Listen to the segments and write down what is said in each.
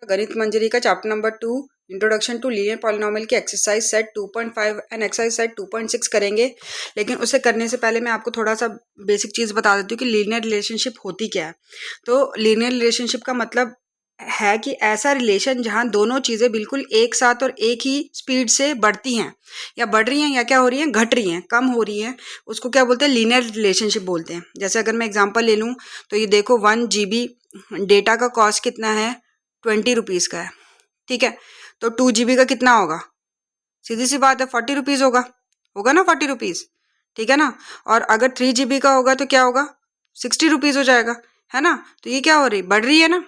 गणित मंजरी का chapter number 2 introduction to linear polynomial की exercise set 2.5 and exercise set 2.6 करेंगे। लेकिन उसे करने से पहले मैं आपको थोड़ा सा बेसिक चीज़ बता देती हूँ कि लीनियर रिलेशनशिप होती क्या है। तो लीनियर रिलेशनशिप का मतलब है कि ऐसा रिलेशन जहाँ दोनों चीज़ें बिल्कुल एक साथ और एक ही स्पीड से बढ़ती हैं या बढ़ रही हैं या क्या हो रही हैं, घट रही हैं, कम हो रही हैं, उसको क्या बोलते हैं, लीनियर रिलेशनशिप बोलते हैं। जैसे अगर मैं एग्जांपल ले लूँ तो ये देखो 1 GB डेटा का कॉस्ट कितना है, 20 रुपीज़ का है। ठीक है, तो 2 GB का कितना होगा, सीधी सी बात है 40 रुपीज़ होगा ना, 40 रुपीज़। ठीक है ना। और अगर 3 GB का होगा तो क्या होगा, 60 रुपीज़ हो जाएगा, है ना। तो ये क्या हो रही, बढ़ रही है ना,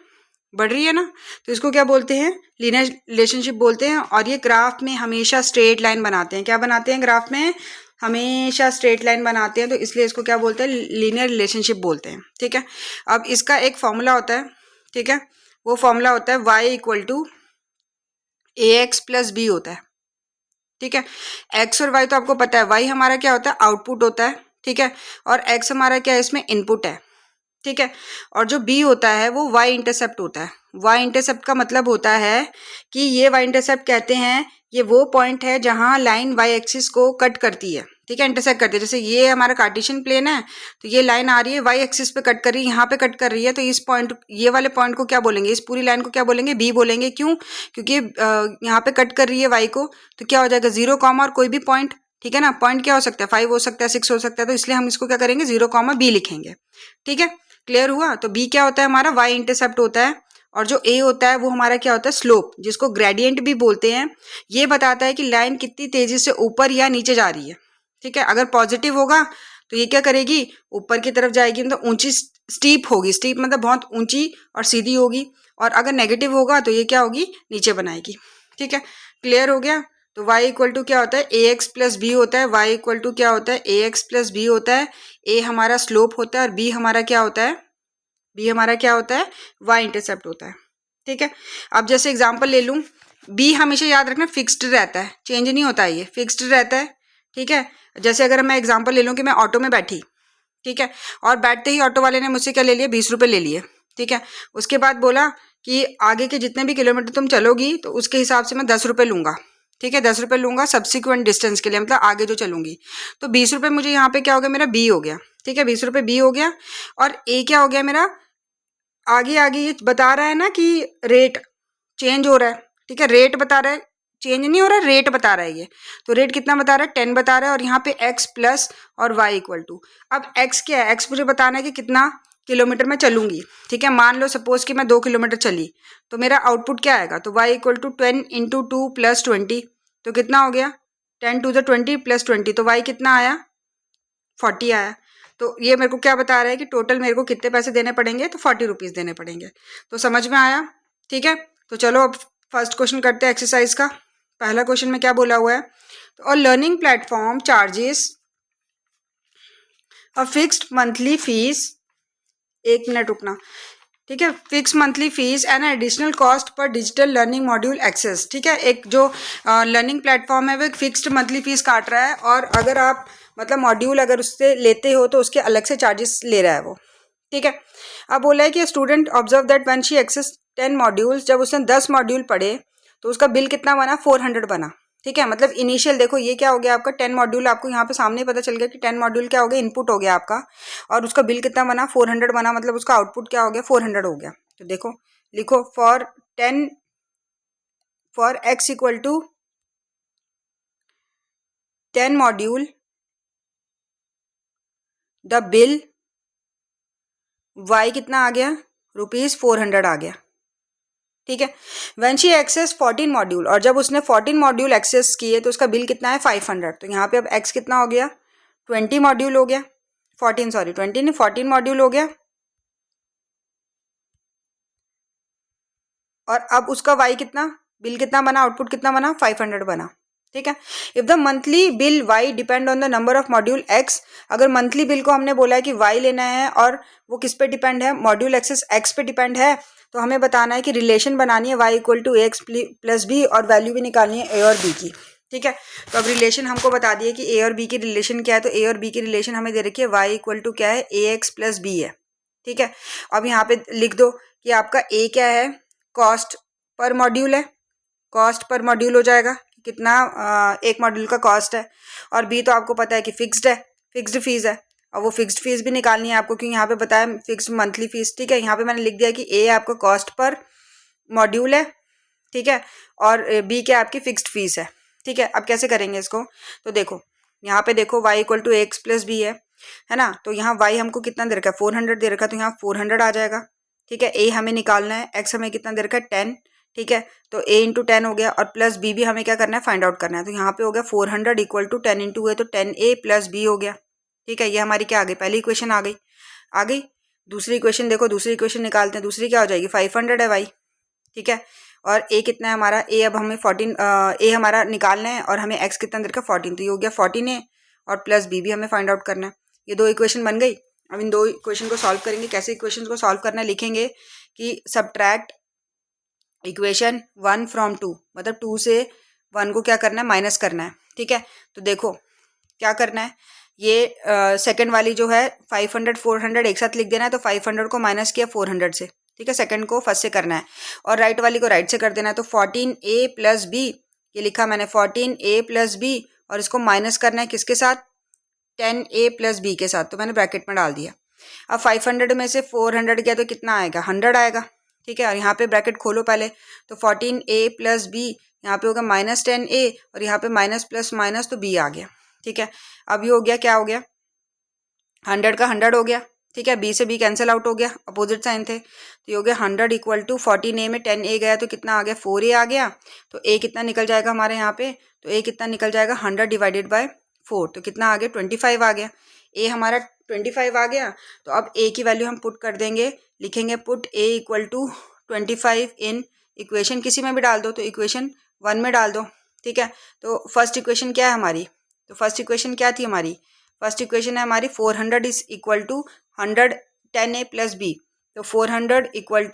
बढ़ रही है ना। तो इसको क्या बोलते हैं, लीनियर रिलेशनशिप बोलते हैं। और ये ग्राफ में हमेशा स्ट्रेट लाइन बनाते हैं। क्या बनाते हैं, ग्राफ में हमेशा स्ट्रेट लाइन बनाते हैं, तो इसलिए इसको क्या बोलते हैं, लीनियर रिलेशनशिप बोलते हैं। ठीक है, अब इसका एक फॉर्मूला होता है। ठीक है, वो फॉर्मूला होता है y equal to ax plus b होता है। ठीक है, x और y तो आपको पता है, y हमारा क्या होता है, आउटपुट होता है। ठीक है, और x हमारा क्या है, इसमें इनपुट है। ठीक है, और जो b होता है वो y इंटरसेप्ट होता है। y इंटरसेप्ट का मतलब होता है कि ये y इंटरसेप्ट कहते हैं, ये वो पॉइंट है जहां लाइन y एक्सिस को कट करती है। ठीक है, इंटरसेक्ट करती है। जैसे ये हमारा कार्टेशियन प्लेन है, तो ये लाइन आ रही है y एक्सिस पे कट कर रही है, यहाँ पे कट कर रही है, तो इस पॉइंट, ये वाले पॉइंट को क्या बोलेंगे, इस पूरी लाइन को क्या बोलेंगे, b बोलेंगे। क्यों, क्योंकि यहाँ पे कट कर रही है y को, तो क्या हो जाएगा, 0 कॉमा और कोई भी पॉइंट। ठीक है ना, पॉइंट क्या हो सकता है, 5 हो सकता है, 6 हो सकता है, तो इसलिए हम इसको क्या करेंगे, 0 कॉमा b लिखेंगे। ठीक है, क्लियर हुआ। तो b क्या होता है, हमारा y इंटरसेप्ट होता है। और जो a होता है वो हमारा क्या होता है, स्लोप, जिसको ग्रेडियंट भी बोलते हैं। ये बताता है कि लाइन कितनी तेजी से ऊपर या नीचे जा रही है। ठीक है, अगर पॉजिटिव होगा तो ये क्या करेगी, ऊपर की तरफ जाएगी, मतलब ऊंची, स्टीप होगी। स्टीप मतलब बहुत ऊंची और सीधी होगी। और अगर नेगेटिव होगा तो ये क्या होगी, नीचे बनाएगी। ठीक है, क्लियर हो गया। तो y इक्वल टू क्या होता है, ए एक्स प्लस बी होता है। y इक्वल टू क्या होता है, ए एक्स प्लस बी होता है। a हमारा स्लोप होता है और b हमारा क्या होता है, b हमारा क्या होता है, y इंटरसेप्ट होता है। ठीक है, अब जैसे एग्जांपल ले लूँ, b हमेशा याद रखना फिक्स्ड रहता है, चेंज नहीं होता है, ये फिक्स्ड रहता है। ठीक है, जैसे अगर मैं एग्जांपल ले लूँ कि मैं ऑटो में बैठी, ठीक है, और बैठते ही ऑटो वाले ने मुझसे क्या ले लिया, 20 रुपये ले लिए। ठीक है, उसके बाद बोला कि आगे के जितने भी किलोमीटर तुम चलोगी तो उसके हिसाब से मैं 10 रुपये लूंगा। ठीक है, 10 रुपये लूंगा सब्सिक्वेंट डिस्टेंस के लिए, मतलब आगे जो चलूंगी। तो 20 रुपये मुझे यहाँ पे क्या हो गया, मेरा बी हो गया। ठीक है, 20 रुपये बी हो गया। और ए क्या हो गया मेरा, आगे आगे ये बता रहा है ना कि रेट चेंज हो रहा है। ठीक है, रेट बता रहा है, चेंज नहीं हो रहा है, रेट बता रहा है ये। तो रेट कितना बता रहा है, 10 बता रहा है। और यहाँ पे x प्लस और y इक्वल टू, अब x क्या है, x मुझे बताना है कि कितना किलोमीटर मैं चलूंगी। ठीक है, मान लो सपोज कि मैं 2 किलोमीटर चली, तो मेरा आउटपुट क्या आएगा, तो y equal to 10 into 2 plus 20, तो कितना हो गया, 10 टू द 20 प्लस 20, तो y कितना आया, 40 आया। तो ये मेरे को क्या बता रहा है कि टोटल मेरे को कितने पैसे देने पड़ेंगे, तो 40 रुपीज़ देने पड़ेंगे। तो समझ में आया। ठीक है, तो चलो अब फर्स्ट क्वेश्चन करते हैं एक्सरसाइज का। पहला क्वेश्चन में क्या बोला हुआ है, तो और learning platform charges a fixed monthly fee, 1 minute रुकना। ठीक है, fix monthly fees and additional cost per digital learning module access. ठीक है, एक जो लर्निंग प्लेटफॉर्म है वो एक फिक्स्ड मंथली फीस काट रहा है, और अगर आप मतलब मॉड्यूल अगर उससे लेते हो तो उसके अलग से चार्जेस ले रहा है वो। ठीक है, अब बोला है कि student observe that when she access 10 modules, जब उसने 10 मॉड्यूल पढ़े तो उसका बिल कितना बना, 400 बना। ठीक है, मतलब इनिशियल देखो ये क्या हो गया आपका, 10 मॉड्यूल, आपको यहाँ पे सामने पता चल गया कि 10 मॉड्यूल क्या हो गया, इनपुट हो गया आपका। और उसका बिल कितना बना, 400 बना, मतलब उसका आउटपुट क्या हो गया, 400 हो गया। तो देखो लिखो, for 10 for x equal to 10 module the bill y कितना आ गया, ₹400 आ गया। ठीक है, व्हेन शी एक्सेस 14 मॉड्यूल, और जब उसने 14 मॉड्यूल एक्सेस किए तो उसका बिल कितना है, 500। तो यहाँ पे अब x कितना हो गया, 20 मॉड्यूल हो गया, 14 सॉरी 20 नहीं 14 मॉड्यूल हो गया। और अब उसका y कितना, बिल कितना बना, आउटपुट कितना बना, 500 बना। ठीक है, if the monthly bill y depend on the number of module x, अगर मंथली बिल को हमने बोला है कि y लेना है और वो किस पे डिपेंड है, मॉड्यूल एक्सेस x पे डिपेंड है, तो हमें बताना है कि रिलेशन बनानी है y equal to a x plus b, और वैल्यू भी निकालनी है a और b की। ठीक है, तो अब रिलेशन हमको बता दिए कि a और b की रिलेशन क्या है, तो a और b की रिलेशन हमें दे रखी है, y इक्वल टू क्या है, ए एक्स प्लस बी है। ठीक है, अब यहाँ पे लिख दो कि आपका a क्या है, कॉस्ट पर मॉड्यूल है, कॉस्ट पर मॉड्यूल हो जाएगा, कितना एक मॉड्यूल का कॉस्ट है। और बी तो आपको पता है कि फिक्स्ड है, फिक्स्ड फीस है, और वो फिक्स्ड फीस भी निकालनी है आपको, क्योंकि यहाँ पे बताया फिक्स्ड मंथली फीस, ठीक है। यहाँ पे मैंने लिख दिया कि ए आपका कॉस्ट पर मॉड्यूल है, ठीक है, और बी क्या आपकी फिक्स्ड फीस है, ठीक है। अब कैसे करेंगे इसको, तो देखो यहाँ पे देखो y equal to x plus b है ना, तो यहाँ y हमको कितना दे रखा है 400 दे रखा है, तो यहाँ 400 आ जाएगा, ठीक है। a हमें निकालना है, x हमें कितना दे रखा है 10, ठीक है, तो a इंटू 10 हो गया, और प्लस b भी हमें क्या करना है फाइंड आउट करना है, तो यहाँ पे हो गया 400 इक्वल टू 10 इंटू है तो 10a प्लस b हो गया, ठीक है। ये हमारी क्या आ गई, पहली इक्वेशन आ गई, आ गई। दूसरी इक्वेशन देखो, दूसरी इक्वेशन निकालते हैं, दूसरी क्या हो जाएगी 500 है y, ठीक है, और a कितना है हमारा, a अब हमें 14 a हमारा निकालना है, और हमें x कितना दे रखा है 14, तो ये हो गया 14a, और प्लस b भी हमें फाइंड आउट करना है। ये दो इक्वेशन बन गई। अब इन दो इक्वेशन को सॉल्व करेंगे, कैसे इक्वेशन को सॉल्व करना है, लिखेंगे कि सबट्रैक्ट इक्वेशन 1 फ्रॉम 2, मतलब 2 से 1 को क्या करना है माइनस करना है, ठीक है। तो देखो क्या करना है, ये सेकंड वाली जो है 500 400 एक साथ लिख देना है, तो 500 को माइनस किया 400 से, ठीक है, सेकंड को फर्स्ट से करना है, और राइट वाली को राइट से कर देना है, तो 14a प्लस बी, ये लिखा मैंने 14a प्लस बी, और इसको माइनस करना है किसके साथ 10a प्लस बी के साथ, तो मैंने ब्रैकेट में डाल दिया। अब 500 में से 400 गया तो कितना आएगा 100 आएगा, ठीक है, और यहाँ पे ब्रैकेट खोलो पहले, तो 14a प्लस बी, यहाँ पे होगा माइनस 10a, और यहाँ पे माइनस प्लस माइनस तो b आ गया, ठीक है। अब ये हो गया, क्या हो गया 100 का 100 हो गया, ठीक है, b से b कैंसिल आउट हो गया, अपोजिट साइन थे, तो ये हो गया 100 इक्वल टू 14a में 10a गया तो कितना आ गया 4a आ गया, तो a कितना निकल जाएगा हमारे यहाँ पे, तो a कितना निकल जाएगा 100 डिवाइडेड बाय 4, तो कितना आ गया 25 आ गया, a हमारा 25 आ गया। तो अब a की वैल्यू हम पुट कर देंगे, लिखेंगे put a equal to 25 in equation किसी में भी डाल दो, तो इक्वेशन 1 में डाल दो, ठीक है। तो फर्स्ट इक्वेशन क्या है हमारी, तो फर्स्ट इक्वेशन क्या थी हमारी, फर्स्ट इक्वेशन है हमारी 400 is equal to 100 10a plus b, तो 400 equal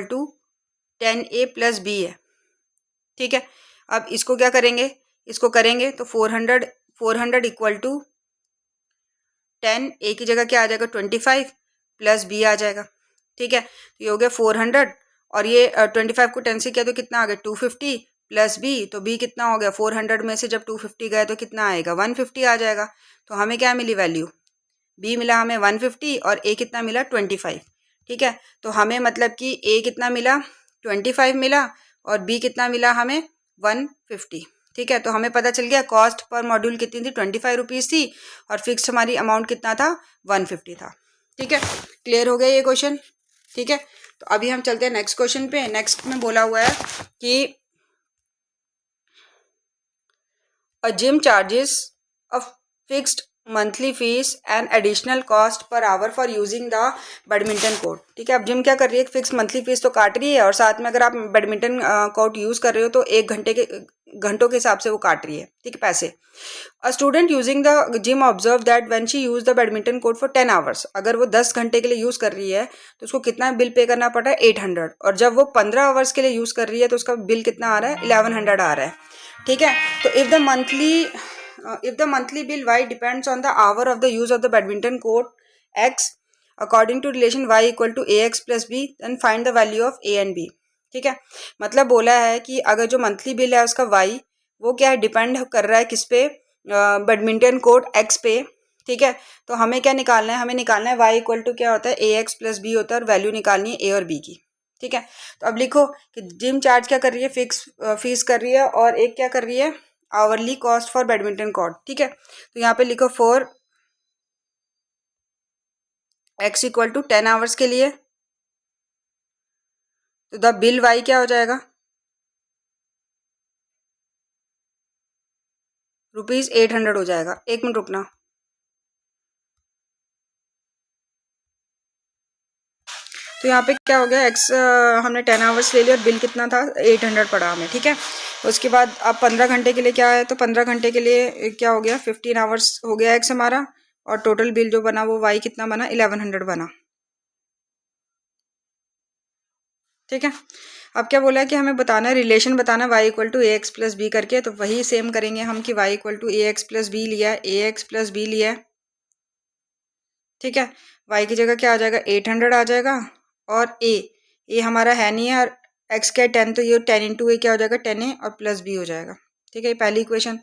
to 10a plus b है, ठीक है। अब इसको क्या करेंगे, इसको करेंगे तो 400 इक्वल टू 10 a की जगह क्या आ जाएगा 25 प्लस b आ जाएगा, ठीक है। तो ये हो गया 400, और ये 25 को 10 से किया तो कितना आ गया 250 प्लस b, तो b कितना हो गया 400 में से जब 250 गए तो कितना आएगा 150 आ जाएगा। तो हमें क्या मिली वैल्यू, b मिला हमें 150 और a कितना मिला 25, ठीक है। तो हमें मतलब कि a कितना मिला 25 मिला, और b कितना मिला हमें 150, ठीक है। तो हमें पता चल गया कॉस्ट पर मॉड्यूल कितनी थी 25 रुपीज़ थी, और फिक्स हमारी अमाउंट कितना था 150 था, ठीक है। क्लियर हो गया ये क्वेश्चन, ठीक है। तो अभी हम चलते हैं नेक्स्ट क्वेश्चन पे। नेक्स्ट में बोला हुआ है कि a gym charges a fixed monthly fees and additional cost per hour for using the badminton court, ठीक है। अब जिम क्या कर रही है, फिक्स मंथली फीस तो काट रही है, और साथ में अगर आप बैडमिंटन कोर्ट यूज़ कर रहे हो तो एक घंटों के हिसाब से वो काट रही है, ठीक है, पैसे। A student using the gym observe that when she use the badminton court for 10 hours, अगर वो 10 घंटे के लिए यूज़ कर रही है तो उसको कितना बिल पे करना पड़ रहा है 800, और जब वो 15 आवर्स के लिए यूज़ कर रही है तो उसका बिल कितना आ रहा है 1100 आ रहा है, ठीक है। तो if the monthly bill y depends on the hour of the use of the badminton court x according to relation y equal to ax plus b, then find the value of a and b, ठीक है। मतलब बोला है कि अगर जो monthly bill है उसका y वो क्या है डिपेंड कर रहा है किस पे, बैडमिंटन कोर्ट x पे, ठीक है। तो हमें क्या निकालना है, हमें निकालना है y इक्वल टू क्या होता है ए एक्स प्लस बी होता है, और वैल्यू निकालनी है a और b की, ठीक है। तो अब लिखो कि जिम चार्ज क्या कर रही है फिक्स फीस कर रही है, और एक क्या कर रही है hourly cost for badminton court, ठीक है। तो यहाँ पे लिखो for x equal to 10 hours के लिए, तो द बिल y क्या हो जाएगा ₹800 हो जाएगा। एक मिनट रुकना, तो यहाँ पे क्या हो गया x हमने 10 आवर्स ले लिया और बिल कितना था 800 पड़ा हमें, ठीक है। उसके बाद अब 15 घंटे के लिए क्या है, तो 15 घंटे के लिए क्या हो गया 15 आवर्स हो गया x हमारा, और टोटल बिल जो बना वो y कितना बना 1100 बना, ठीक है। अब क्या बोला है कि हमें बताना है रिलेशन बताना y equal to a x plus b करके, तो वही सेम करेंगे हम कि y equal to a x plus b लिया है, ए एक्स प्लस बी लिया है, ठीक है। y की जगह क्या आ जाएगा 800 आ जाएगा, और ए हमारा है नहीं है, और x क्या है 10, तो ये 10 इंटू ए क्या हो जाएगा 10a और प्लस b हो जाएगा। ठीक है, ये पहली इक्वेशन।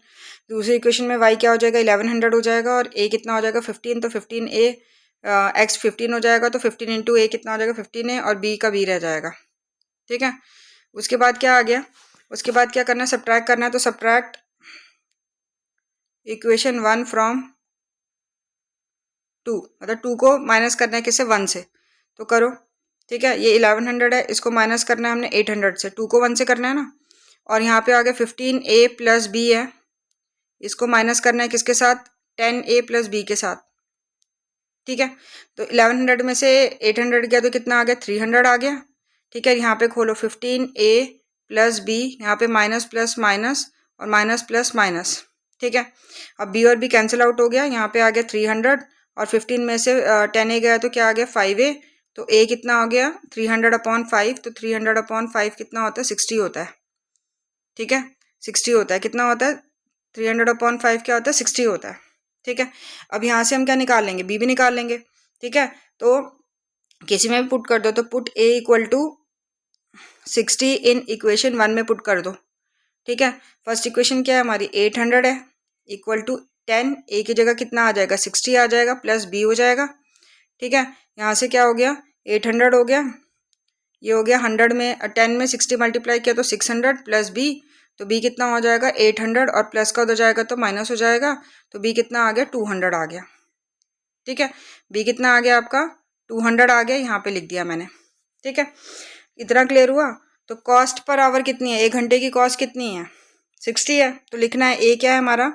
दूसरी इक्वेशन में y क्या हो जाएगा 1100 हो जाएगा, और a कितना हो जाएगा 15, तो 15a x 15 हो जाएगा, तो 15 इंटू ए कितना हो जाएगा 15a, और b का b रह जाएगा। ठीक है, उसके बाद क्या आ गया, उसके बाद क्या करना है, सब्ट्रैक्ट करना है, तो सब्ट्रैक्ट इक्वेशन 1 फ्रॉम 2, मतलब 2 को माइनस करना है किससे 1 से, तो करो। ठीक है, ये 1100 है, इसको माइनस करना है हमने 800 से, 2 को 1 से करना है ना, और यहाँ पे आ गया 15a प्लस बी है, इसको माइनस करना है किसके साथ 10a प्लस बी के साथ। ठीक है, तो 1100 में से 800 गया तो कितना आ गया 300 आ गया। ठीक है, यहाँ पे खोलो 15a प्लस बी, यहाँ पे माइनस प्लस माइनस और माइनस प्लस माइनस। ठीक है, अब b और b कैंसिल आउट हो गया, यहाँ पे आ गया 300, और 15 में से 10a गया तो क्या आ गया 5a, तो a कितना हो गया 300/5, तो 300/5 कितना होता है 60 होता है। ठीक है, 60 होता है, कितना होता है 300/5 क्या होता है 60 होता है। ठीक है, अब यहाँ से हम क्या निकाल लेंगे b भी निकाल लेंगे। ठीक है, तो किसी में भी पुट कर दो, तो put a equal to 60 in equation 1 में पुट कर दो। ठीक है, फर्स्ट इक्वेशन क्या है हमारी 800 है, इक्वल टू 10, a की जगह कितना आ जाएगा 60 आ जाएगा, प्लस b हो जाएगा। ठीक है, यहाँ से क्या हो गया 800 हो गया, ये हो गया 100 में 10 में 60 मल्टीप्लाई किया तो 600 प्लस b, तो b कितना हो जाएगा 800, और प्लस का उधर जाएगा तो माइनस हो जाएगा, तो b कितना आ गया 200 आ गया। ठीक है, b कितना आ गया आपका 200 आ गया, यहाँ पे लिख दिया मैंने। ठीक है, इतना क्लियर हुआ। तो कॉस्ट पर आवर कितनी है, 1 घंटे की कॉस्ट कितनी है 60 है, तो लिखना है a क्या है हमारा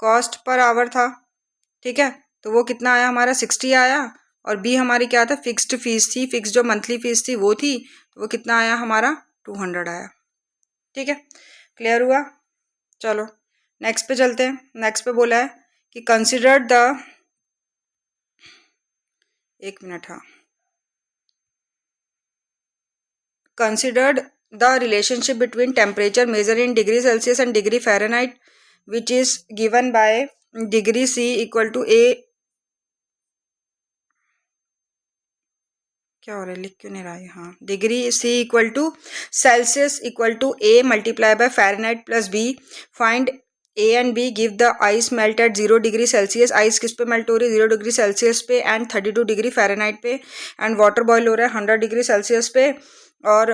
कॉस्ट पर आवर था। ठीक है, तो वो कितना आया हमारा 60 आया, और b हमारी क्या था फिक्स्ड फीस थी, फिक्स जो मंथली फीस थी वो थी, तो वो कितना आया हमारा 200 आया। ठीक है, क्लियर हुआ। चलो नेक्स्ट पे चलते हैं। नेक्स्ट पे बोला है कि कंसिडर द, एक मिनट, हाँ, considered the relationship between temperature measured in degree Celsius and degree Fahrenheit, which is given by degree C equal to a, क्या हो रहा है लिख क्यों नहीं रहा है, हाँ, degree C equal to Celsius equal to A multiply by Fahrenheit plus B। Find A and B, give the ice melt at 0 degree Celsius, ice किस पे मेल्ट हो रही है 0 डिग्री सेल्सियस पे एंड 32 डिग्री फ़ारेनहाइट पे, and water boil हो रहा है 100 डिग्री सेल्सियस पे और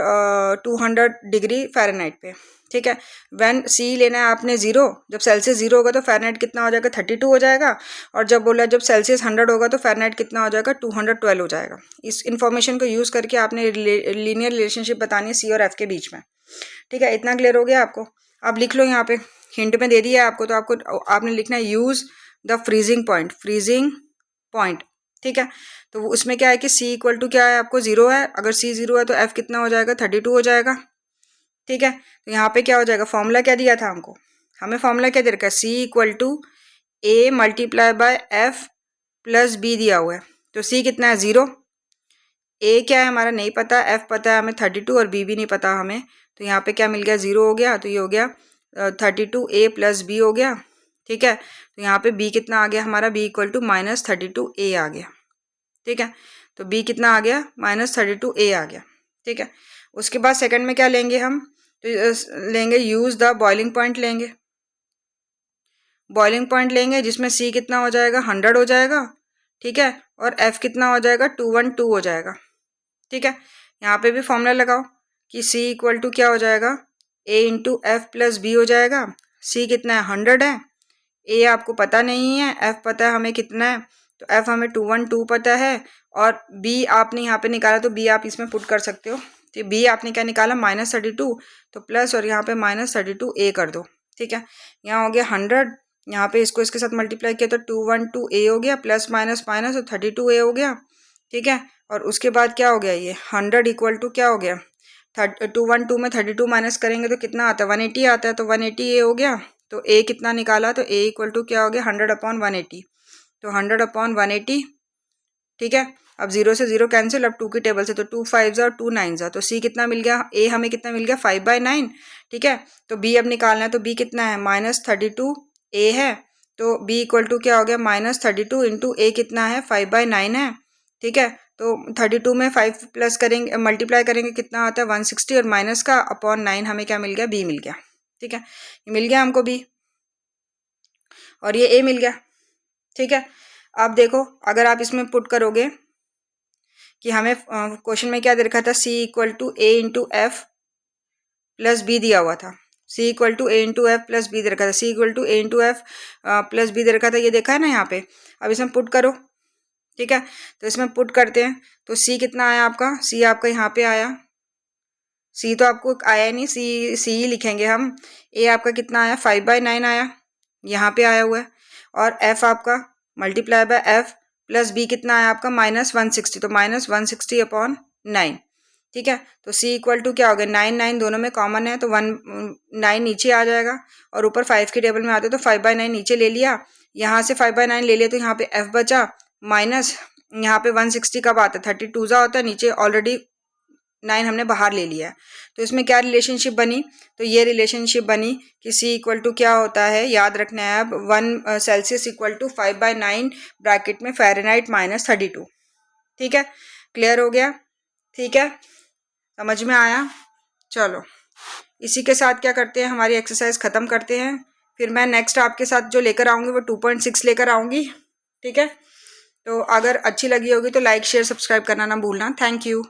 200 डिग्री फ़ारेनहाइट पे। ठीक है, व्हेन C लेना है आपने 0, जब सेल्सियस 0 होगा तो फ़ारेनहाइट कितना हो जाएगा 32 हो जाएगा, और जब बोला जब सेल्सियस 100 होगा तो फ़ारेनहाइट कितना हो जाएगा 212 हो जाएगा। इस इन्फॉर्मेशन को यूज़ करके आपने लीनियर रिलेशनशिप बतानी है C और F के बीच में। ठीक है, इतना क्लियर हो गया आपको। अब लिख लो, यहाँ पे हिंट में दे दिया है आपको, तो आपको आपने लिखना है use the freezing point, freezing point. ठीक है, तो उसमें क्या है कि C इक्वल टू क्या है आपको 0 है, अगर C 0 है तो F कितना हो जाएगा 32 हो जाएगा। ठीक है, तो यहाँ पे क्या हो जाएगा, फॉर्मूला क्या दिया था हमको, हमें फॉर्मूला क्या दे रखा है C equal to A multiply by F plus B दिया हुआ है, तो C कितना है 0, A क्या है हमारा नहीं पता, F पता है हमें 32, और B भी नहीं पता हमें, तो यहाँ पे क्या मिल गया 0 हो गया, तो ये हो गया 32A प्लस B हो गया। ठीक है, तो यहाँ पे B कितना आ गया हमारा, B इक्वल टू -32A आ गया। ठीक है, तो B कितना आ गया -32A आ गया। ठीक है, उसके बाद सेकंड में क्या लेंगे हम, तो लेंगे यूज़ द बॉइलिंग पॉइंट, लेंगे बॉइलिंग पॉइंट लेंगे, जिसमें C कितना हो जाएगा 100 हो जाएगा। ठीक है, और F कितना हो जाएगा 212 हो जाएगा। ठीक है, यहाँ पे भी फॉर्मूला लगाओ कि C इक्वल टू क्या हो जाएगा A into F plus B हो जाएगा। C कितना है 100 है, A आपको पता नहीं है, F पता है हमें कितना है, तो F हमें 212 पता है, और B आपने यहाँ पे निकाला, तो B आप इसमें पुट कर सकते हो, तो B आपने क्या निकाला -32, तो प्लस और यहाँ पे -32A कर दो। ठीक है, यहाँ हो गया 100, यहाँ पे इसको इसके साथ मल्टीप्लाई किया तो 212A हो गया, प्लस माइनस माइनस तो 32A हो गया। ठीक है, और उसके बाद क्या हो गया, ये 100 इक्वल टू क्या हो गया 212 में 32 माइनस करेंगे तो कितना आता है 180 आता है, तो 180A हो गया। तो A कितना निकाला, तो A इक्वल टू क्या हो गया 100/180, तो 100/180। ठीक है, अब 0 से 0 कैंसिल, अब 2 की टेबल से, तो 2 5 और 2 9 जा, तो C कितना मिल गया, A हमें कितना मिल गया 5/9। ठीक है, तो B अब निकालना है, तो B कितना है -32A है, तो B इक्वल टू क्या हो गया -32 इंटू A कितना है 5/9 है, ठीक है। तो 32 में 5 प्लस करेंगे, मल्टीप्लाई करेंगे, कितना आता है 160, और माइनस का अपॉन 9 हमें क्या मिल गया, बी मिल गया। ठीक है, ये मिल गया हमको बी और ये ए मिल गया। ठीक है, अब देखो अगर आप इसमें पुट करोगे कि हमें क्वेश्चन में क्या दे रखा था, c equal to a into F plus b दिया हुआ था। C equal to a into F plus b दे रखा था, c equal to a into F plus b दे रखा था, ये देखा है ना यहाँ पे। अब इसमें पुट करो। ठीक है, तो इसमें पुट करते हैं तो सी कितना आया आपका, सी आपका यहाँ पे आया, सी तो आपको आया नहीं, सी ही लिखेंगे हम। ए आपका कितना आया, 5/9 आया, यहाँ पे आया हुआ है। और एफ आपका multiply by F plus B कितना आया आपका, -160, तो -160 अपॉन 9। ठीक है, तो सी इक्वल टू क्या हो गया, 9 दोनों में कॉमन है तो 9 नीचे आ जाएगा, और ऊपर 5 की टेबल में आते तो 5/9 नीचे ले लिया, यहाँ से 5/9 ले लिया तो यहाँ पे एफ बचा, माइनस यहाँ पे 160 कब आता है, 32 होता है, नीचे ऑलरेडी 9 हमने बाहर ले लिया है। तो इसमें क्या रिलेशनशिप बनी, तो ये रिलेशनशिप बनी कि सी इक्वल टू क्या होता है, याद रखना है अब, 1 सेल्सियस इक्वल टू 5/9 ब्रैकेट में फ़ारेनहाइट -32। ठीक है, क्लियर हो गया। ठीक है, समझ में आया। चलो इसी के साथ क्या करते हैं, हमारी एक्सरसाइज ख़त्म करते हैं, फिर मैं नेक्स्ट आपके साथ जो लेकर आऊँगी वो 2.6 लेकर आऊँगी। ठीक है, तो अगर अच्छी लगी होगी तो लाइक शेयर सब्सक्राइब करना ना भूलना। Thank you.